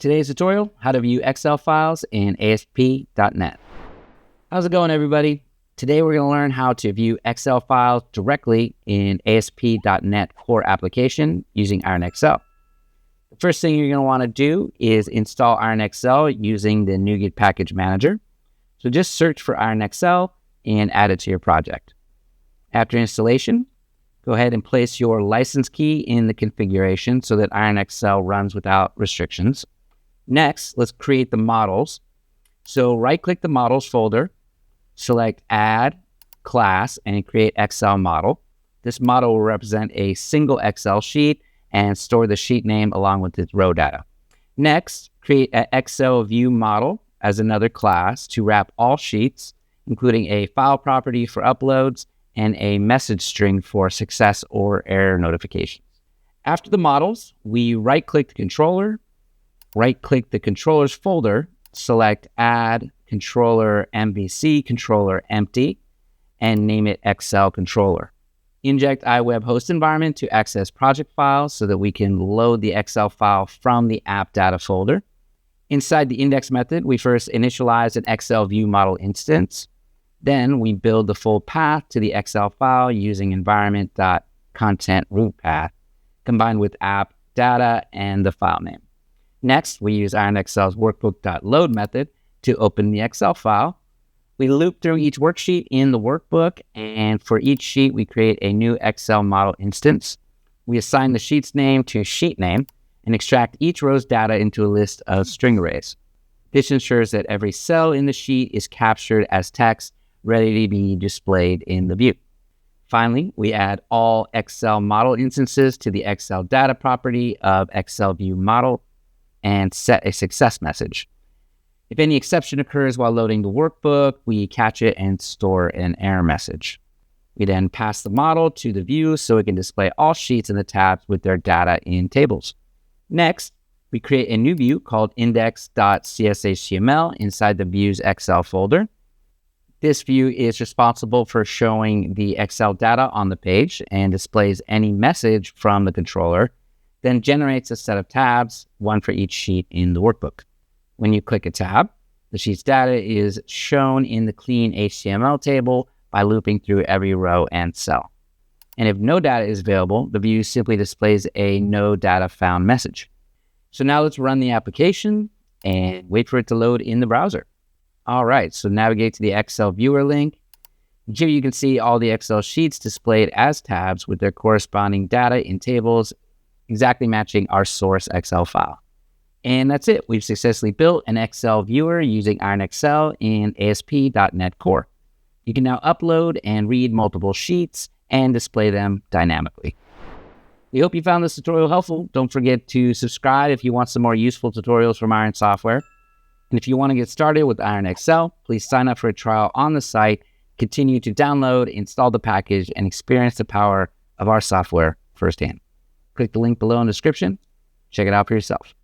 Today's tutorial, how to view Excel files in ASP.NET. How's it going, everybody? Today we're going to learn how to view Excel files directly in ASP.NET Core application using IronXL. The first thing you're going to want to do is install IronXL using the NuGet Package Manager. So just search for IronXL and add it to your project. After installation, go ahead and place your license key in the configuration so that IronXL runs without restrictions. Next, let's create the models. So right-click the models folder, select Add, Class, and create Excel model. This model will represent a single Excel sheet and store the sheet name along with its row data. Next, create an Excel view model as another class to wrap all sheets, including a file property for uploads and a message string for success or error notifications. After the models, we right-click the controller, right-click the controllers folder, select Add Controller MVC Controller Empty, and name it Excel Controller. Inject iWeb host environment to access project files so that we can load the Excel file from the app data folder. Inside the index method, we first initialize an Excel view model instance. Then we build the full path to the Excel file using environment.content root path combined with app data and the file name. Next, we use IronXL's workbook.load method to open the Excel file. We loop through each worksheet in the workbook, and for each sheet, we create a new Excel model instance. We assign the sheet's name to sheet name and extract each row's data into a list of string arrays. This ensures that every cell in the sheet is captured as text ready to be displayed in the view. Finally, we add all Excel model instances to the Excel data property of Excel view model and set a success message. If any exception occurs while loading the workbook, we catch it and store an error message. We then pass the model to the view so it can display all sheets in the tabs with their data in tables. Next, we create a new view called index.cshtml inside the view's Excel folder. This view is responsible for showing the Excel data on the page and displays any message from the controller, then generates a set of tabs, one for each sheet in the workbook. When you click a tab, the sheet's data is shown in the clean HTML table by looping through every row and cell. And if no data is available, the view simply displays a no data found message. So now let's run the application and wait for it to load in the browser. All right, so navigate to the Excel viewer link. Here you can see all the Excel sheets displayed as tabs with their corresponding data in tables, exactly matching our source Excel file. And that's it. We've successfully built an Excel viewer using IronXL in ASP.NET Core. You can now upload and read multiple sheets and display them dynamically. We hope you found this tutorial helpful. Don't forget to subscribe if you want some more useful tutorials from Iron Software. And if you want to get started with IronXL, please sign up for a trial on the site, continue to download, install the package, and experience the power of our software firsthand. Click the link below in the description. Check it out for yourself.